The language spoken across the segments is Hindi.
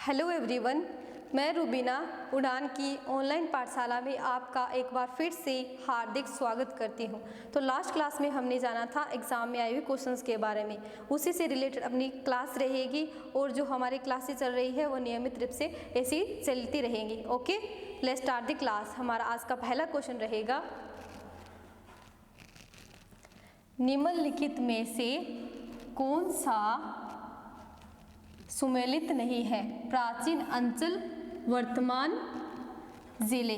हेलो एवरीवन, मैं रुबीना उड़ान की ऑनलाइन पाठशाला में आपका एक बार फिर से हार्दिक स्वागत करती हूं। तो लास्ट क्लास में हमने जाना था एग्ज़ाम में आए हुए क्वेश्चंस के बारे में, उसी से रिलेटेड अपनी क्लास रहेगी और जो हमारी क्लासेस चल रही है वो नियमित रूप से ऐसी चलती रहेंगी। Okay, let's start the class. हमारा आज का पहला क्वेश्चन रहेगा, निम्नलिखित में से कौन सा सुमेलित नहीं है? प्राचीन अंचल, वर्तमान जिले।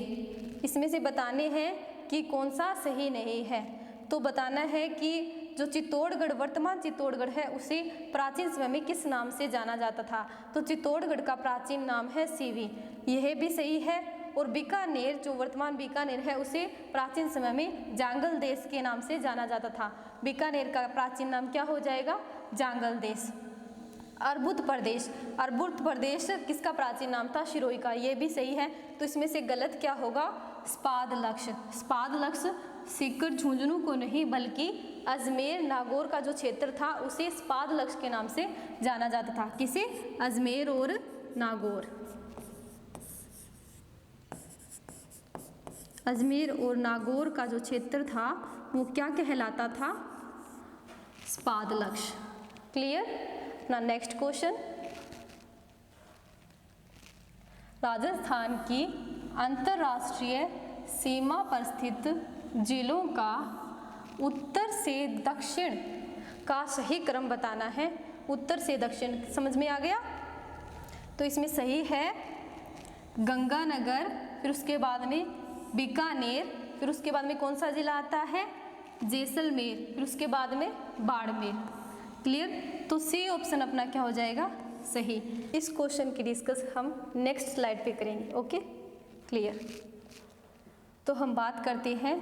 इसमें से बताने हैं कि कौन सा सही नहीं है। तो बताना है कि जो चित्तौड़गढ़, वर्तमान चित्तौड़गढ़ है, उसे प्राचीन समय में किस नाम से जाना जाता था? तो चित्तौड़गढ़ का प्राचीन नाम है सीवी, यह भी सही है। और बीकानेर, जो वर्तमान बीकानेर है, उसे प्राचीन समय में जांगल देश के नाम से जाना जाता था। बीकानेर का प्राचीन नाम क्या हो जाएगा? जांगल देश। अर्बुद प्रदेश, अर्बुद प्रदेश किसका प्राचीन नाम था? शिरोई का, ये भी सही है। तो इसमें से गलत क्या होगा? स्पादलक्ष। स्पादलक्ष सीकर झुंझुनू को नहीं बल्कि अजमेर नागौर का जो क्षेत्र था उसे स्पादलक्ष के नाम से जाना जाता था। किसे? अजमेर और नागौर। अजमेर और नागौर का जो क्षेत्र था वो क्या कहलाता था? स्पादलक्ष। क्लियर? ना नेक्स्ट क्वेश्चन, राजस्थान की अंतर्राष्ट्रीय सीमा पर स्थित जिलों का उत्तर से दक्षिण का सही क्रम बताना है। उत्तर से दक्षिण समझ में आ गया? तो इसमें सही है गंगानगर, फिर उसके बाद में बीकानेर, फिर उसके बाद में कौन सा जिला आता है? जैसलमेर, फिर उसके बाद में बाड़मेर। क्लियर? तो सी ऑप्शन अपना क्या हो जाएगा? सही। इस क्वेश्चन की डिस्कस हम नेक्स्ट स्लाइड पे करेंगे। Okay, clear? तो हम बात करते हैं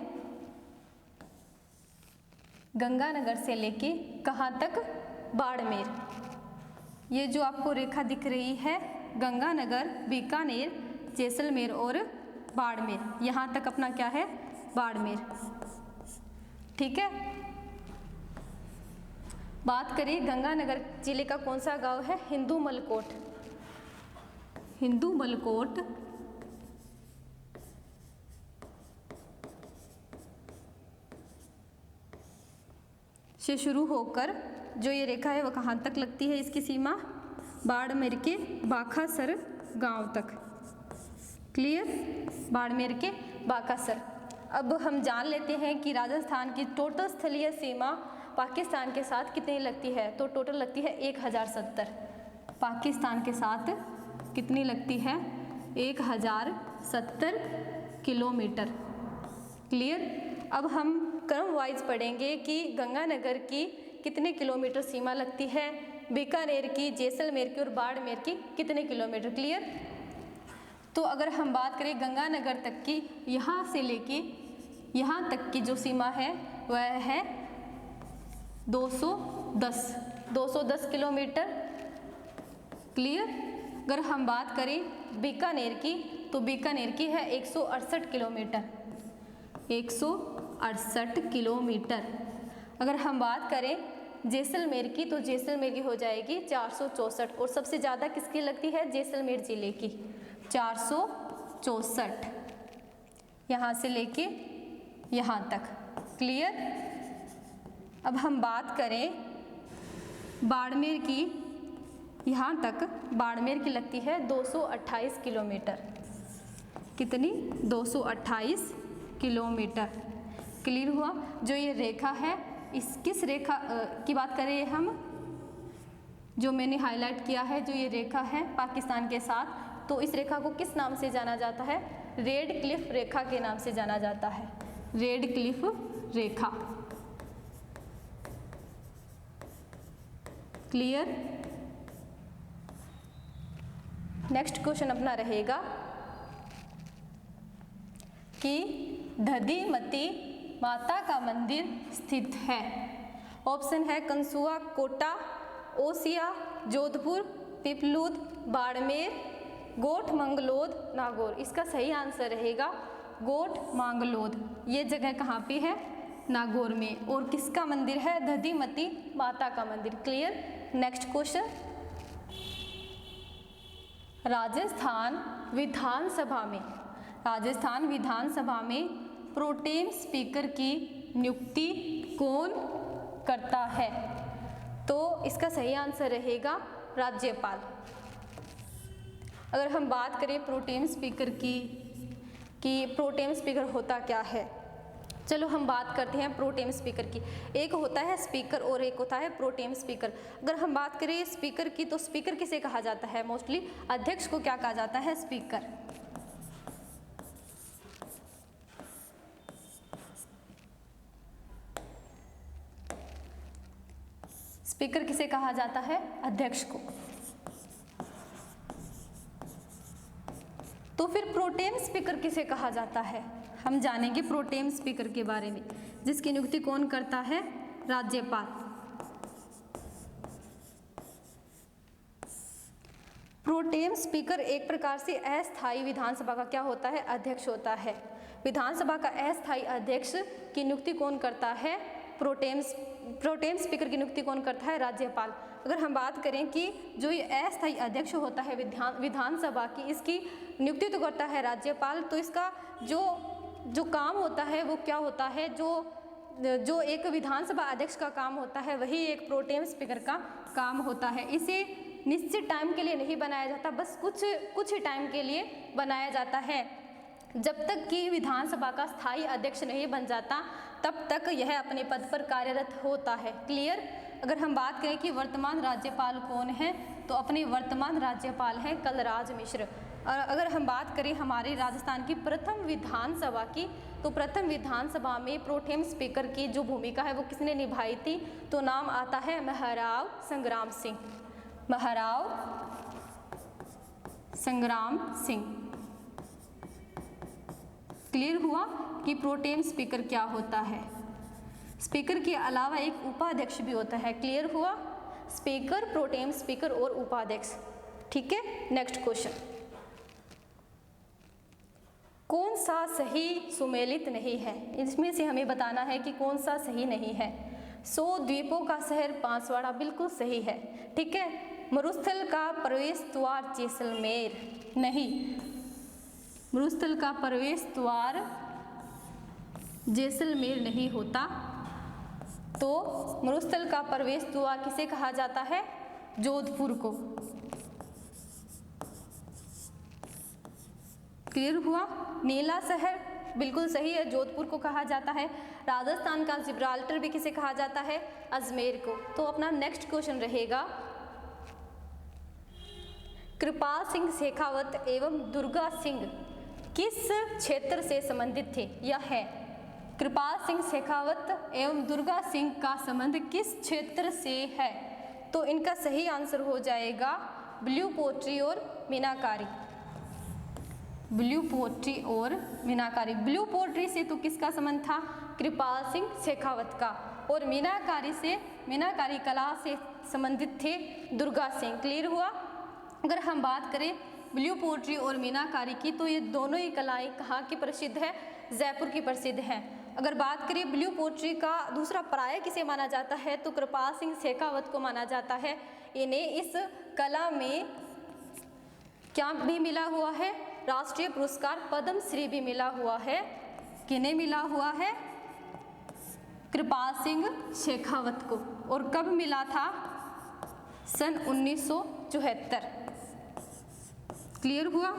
गंगानगर से लेके कहाँ तक? बाड़मेर। ये जो आपको रेखा दिख रही है, गंगानगर, बीकानेर, जैसलमेर और बाड़मेर, यहाँ तक अपना क्या है? बाड़मेर। ठीक है। बात करें गंगानगर जिले का कौन सा गांव है? हिंदू मलकोट। हिंदू मलकोट से शुरू होकर जो ये रेखा है वो कहाँ तक लगती है? इसकी सीमा बाड़मेर के बाखासर गांव तक। क्लियर? बाड़मेर के बाखासर। अब हम जान लेते हैं कि राजस्थान की टोटल स्थलीय सीमा पाकिस्तान के साथ कितनी लगती है? तो टोटल लगती है 1070। पाकिस्तान के साथ कितनी लगती है? 1070 किलोमीटर। क्लियर? अब हम क्रम वाइज पढ़ेंगे कि गंगानगर की कितने किलोमीटर सीमा लगती है, बीकानेर की, जैसलमेर की और बाड़मेर की कितने किलोमीटर। क्लियर? तो अगर हम बात करें गंगानगर तक की, यहाँ से लेके यहाँ तक की जो सीमा है वह है 210 किलोमीटर। क्लियर? अगर हम बात करें बीकानेर की, तो बीकानेर की है 168 किलोमीटर। 168 किलोमीटर। अगर हम बात करें जैसलमेर की, तो जैसलमेर की हो जाएगी 464। और सबसे ज़्यादा किसकी लगती है? जैसलमेर जिले की, 464, यहाँ से लेके यहाँ तक। क्लियर? अब हम बात करें बाड़मेर की, यहाँ तक बाड़मेर की लगती है 228 किलोमीटर। कितनी? 228 किलोमीटर। क्लियर हुआ? जो ये रेखा है, इस किस रेखा की बात करें हम? जो मैंने हाईलाइट किया है, जो ये रेखा है पाकिस्तान के साथ, तो इस रेखा को किस नाम से जाना जाता है? रेड क्लिफ रेखा के नाम से जाना जाता है। रेड क्लिफ रेखा। क्लियर? नेक्स्ट क्वेश्चन अपना रहेगा कि दधिमती माता का मंदिर स्थित है। ऑप्शन है कंसुआ, कोटा, ओसिया, जोधपुर, पिपलूद, बाड़मेर, गोठ मंगलोद, नागौर। इसका सही आंसर रहेगा गोठ मांगलोद। ये जगह कहाँ पे है? नागौर में। और किसका मंदिर है? दधिमती माता का मंदिर। क्लियर? नेक्स्ट क्वेश्चन, राजस्थान विधानसभा में प्रोटेम स्पीकर की नियुक्ति कौन करता है? तो इसका सही आंसर रहेगा राज्यपाल। अगर हम बात करें प्रोटेम स्पीकर की कि प्रोटेम स्पीकर होता क्या है, चलो हम बात करते हैं प्रोटेम स्पीकर की। एक होता है स्पीकर और एक होता है प्रोटेम स्पीकर। अगर हम बात करें स्पीकर की तो स्पीकर किसे कहा जाता है? मोस्टली अध्यक्ष को क्या कहा जाता है? स्पीकर। स्पीकर किसे कहा जाता है? अध्यक्ष को। तो फिर प्रोटेम स्पीकर किसे कहा जाता है? हम जानेंगे प्रोटेम स्पीकर के बारे में, जिसकी नियुक्ति कौन करता है? राज्यपाल। प्रोटेम स्पीकर एक प्रकार से अस्थायी विधानसभा का क्या होता है? अध्यक्ष होता है। विधानसभा का अस्थायी अध्यक्ष की नियुक्ति कौन करता है? प्रोटेम स्पीकर की नियुक्ति कौन करता है? राज्यपाल। अगर हम बात करें कि जो ये अस्थायी अध्यक्ष होता है विधानसभा की, इसकी नियुक्ति तो करता है राज्यपाल, तो इसका जो काम होता है वो क्या होता है? जो एक विधानसभा अध्यक्ष का काम होता है वही एक प्रोटेम स्पीकर का काम होता है। इसे निश्चित टाइम के लिए नहीं बनाया जाता, बस कुछ ही टाइम के लिए बनाया जाता है। जब तक कि विधानसभा का स्थायी अध्यक्ष नहीं बन जाता तब तक यह अपने पद पर कार्यरत होता है। क्लियर? अगर हम बात करें कि वर्तमान राज्यपाल कौन है, तो अपने वर्तमान राज्यपाल हैं कलराज मिश्र। और अगर हम बात करें हमारे राजस्थान की प्रथम विधानसभा की, तो प्रथम विधानसभा में प्रोटेम स्पीकर की जो भूमिका है वो किसने निभाई थी? तो नाम आता है महाराव संग्राम सिंह। महाराव संग्राम सिंह। क्लियर हुआ कि प्रोटेम स्पीकर क्या होता है? स्पीकर के अलावा एक उपाध्यक्ष भी होता है। क्लियर हुआ? स्पीकर, प्रोटेम स्पीकर और उपाध्यक्ष। ठीक है, नेक्स्ट क्वेश्चन। कौन सा सही सुमेलित नहीं है? इसमें से हमें बताना है कि कौन सा सही नहीं है। 100 द्वीपों का शहर बांसवाड़ा बिल्कुल सही है। ठीक है। मरुस्थल का प्रवेश द्वार जैसलमेर नहीं। मरुस्थल का प्रवेश द्वार जैसलमेर नहीं होता। तो मरुस्थल का प्रवेश द्वार किसे कहा जाता है? जोधपुर को। क्लियर हुआ? नीला शहर बिल्कुल सही है, जोधपुर को कहा जाता है। राजस्थान का जिब्राल्टर भी किसे कहा जाता है? अजमेर को। तो अपना नेक्स्ट क्वेश्चन रहेगा, कृपाल सिंह शेखावत एवं दुर्गा सिंह किस क्षेत्र से संबंधित थे? यह है कृपाल सिंह शेखावत एवं दुर्गा सिंह का संबंध किस क्षेत्र से है? तो इनका सही आंसर हो जाएगा ब्लू पोट्री और मीनाकारी। ब्लू पोट्री और मीनाकारी। ब्लू पोट्री से तो किसका संबंध था? कृपाल सिंह शेखावत का। और मीनाकारी कला से संबंधित थे दुर्गा सिंह। क्लियर हुआ? अगर हम बात करें ब्लू पोट्री और मीनाकारी की, तो ये दोनों ही कलाएं कहाँ की प्रसिद्ध है? जयपुर की प्रसिद्ध हैं। अगर बात करें ब्लू पोट्री का दूसरा पर्याय किसे माना जाता है, तो कृपाल सिंह शेखावत को माना जाता है। इन्हें इस कला में क्या भी मिला हुआ है? राष्ट्रीय पुरस्कार पद्म श्री भी मिला हुआ है। किन्हें मिला हुआ है? कृपाल सिंह शेखावत को। और कब मिला था? सन 1974। क्लियर हुआ?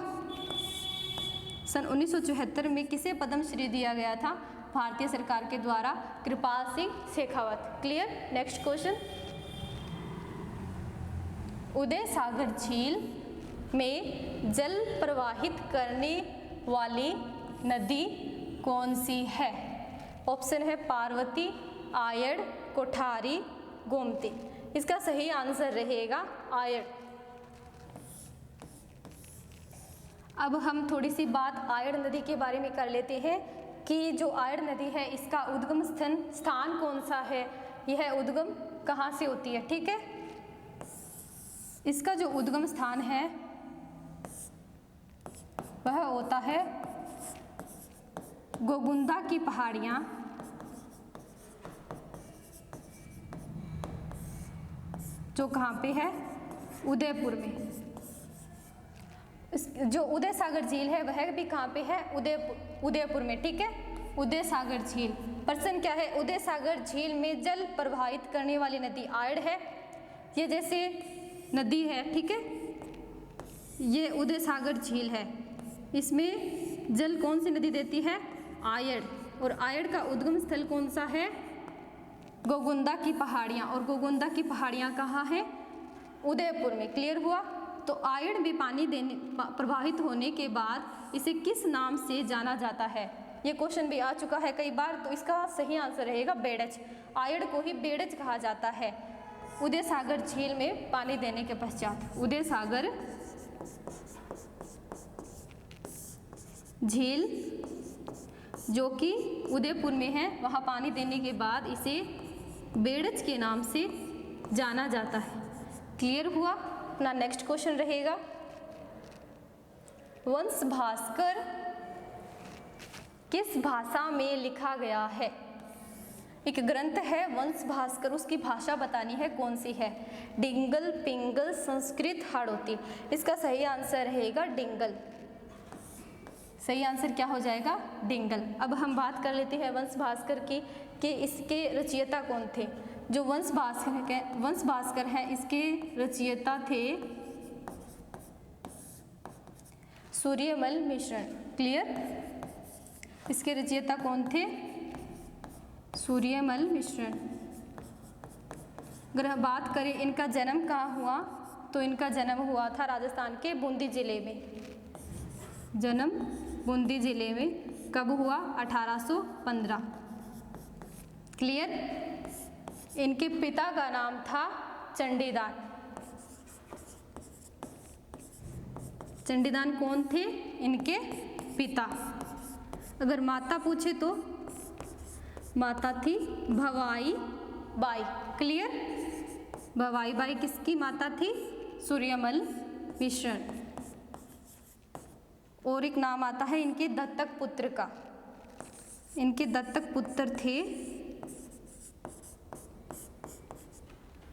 सन 1974 में किसे पद्म श्री दिया गया था? भारतीय सरकार के द्वारा Kripal Singh Shekhawat. Clear? Next question, Udai Sagar झील में जल प्रवाहित करने वाली नदी कौन सी है? ऑप्शन है पार्वती, आयड़, कोठारी, गोमती। इसका सही आंसर रहेगा आयड़। अब हम थोड़ी सी बात आयड़ नदी के बारे में कर लेते हैं कि जो आयड़ नदी है इसका उद्गम स्थान कौन सा है, यह उद्गम कहाँ से होती है। ठीक है, इसका जो उद्गम स्थान है वह होता है गोगुंदा की पहाड़ियाँ, जो कहाँ पे है? उदयपुर में। जो उदय सागर झील है वह भी कहाँ पे है, उदयपुर में, ठीक है। उदय सागर झील, प्रश्न क्या है, उदय सागर झील में जल प्रवाहित करने वाली नदी आयड़ है। ये जैसे नदी है, ठीक है, ये उदय सागर झील है, इसमें जल कौन सी नदी देती है, आयड़। और आयड़ का उद्गम स्थल कौन सा है, गोगुंदा की पहाड़ियाँ, और गोगुंदा की पहाड़ियाँ कहाँ है, उदयपुर में। क्लियर हुआ। तो आयड़ में पानी प्रवाहित होने के बाद इसे किस नाम से जाना जाता है, ये क्वेश्चन भी आ चुका है कई बार। तो इसका सही आंसर रहेगा बेड़च। आयड़ को ही बेड़च कहा जाता है उदय सागर झील में पानी देने के पश्चात। उदय सागर झील जो कि उदयपुर में है, वहाँ पानी देने के बाद इसे बेड़च के नाम से जाना जाता है। क्लियर हुआ। अपना नेक्स्ट क्वेश्चन रहेगा, वंश भास्कर किस भाषा में लिखा गया है। एक ग्रंथ है वंश भास्कर, उसकी भाषा बतानी है कौन सी है, डिंगल, पिंगल, संस्कृत, हाड़ौती। इसका सही आंसर रहेगा डिंगल। सही आंसर क्या हो जाएगा, डिंगल। अब हम बात कर लेते हैं वंश भास्कर की कि इसके रचयिता कौन थे। जो वंश भास्कर है इसके रचयिता थे सूर्यमल मिश्रण। क्लियर। इसके रचयिता कौन थे, सूर्यमल मिश्रण। अगर बात करें इनका जन्म कहाँ हुआ, तो इनका जन्म हुआ था राजस्थान के बूंदी जिले में। जन्म बूंदी जिले में कब हुआ, 1815। क्लियर। इनके पिता का नाम था चंडीदान। चंडीदान कौन थे, इनके पिता। अगर माता पूछे तो माता थी भवाई बाई। क्लियर। भवाई बाई किसकी माता थी, सूर्यमल मिश्रण। और एक नाम आता है इनके दत्तक पुत्र का। इनके दत्तक पुत्र थे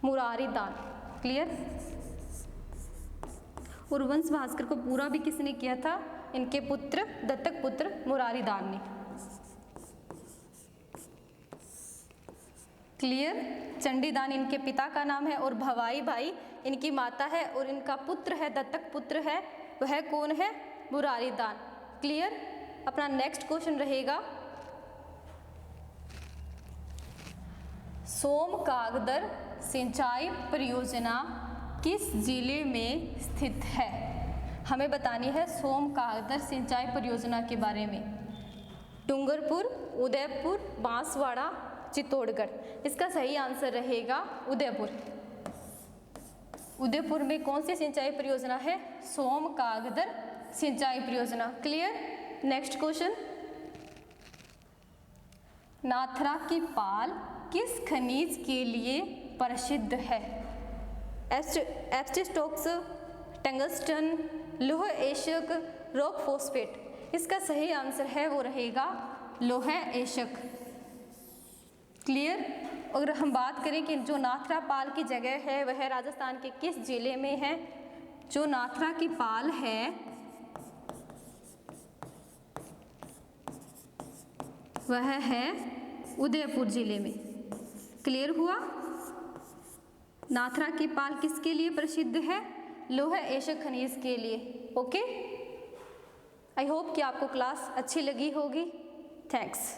मुरारी दान। क्लियर। और वंश भास्कर को पूरा भी किसने किया था, इनके पुत्र, दत्तक पुत्र मुरारी दान ने। क्लियर। चंडीदान इनके पिता का नाम है और भवाई बाई इनकी माता है, और इनका पुत्र है, दत्तक पुत्र है, वह कौन है, मुरारी दान। क्लियर। अपना नेक्स्ट क्वेश्चन रहेगा, सोमकागदर सिंचाई परियोजना किस जिले में स्थित है। हमें बतानी है सोमकागदर सिंचाई परियोजना के बारे में। डूंगरपुर, उदयपुर, बांसवाड़ा, चित्तौड़गढ़। इसका सही आंसर रहेगा उदयपुर। उदयपुर में कौन सी सिंचाई परियोजना है, सोमकागदर सिंचाई परियोजना। क्लियर। नेक्स्ट क्वेश्चन, नाथरा की पाल किस खनिज के लिए प्रसिद्ध है। एस्बेस्टोस, टंगस्टन, लौह एशक, रॉक फॉस्फेट। इसका सही आंसर है वो रहेगा लौह एशक। क्लियर। अगर हम बात करें कि जो नाथरा पाल की जगह है वह राजस्थान के किस जिले में है, जो नाथरा की पाल है वह है उदयपुर जिले में। क्लियर हुआ। नाथरा की पाल किसके लिए प्रसिद्ध है, लौह एशक खनिज के लिए। ओके। आई होप कि आपको क्लास अच्छी लगी होगी। थैंक्स।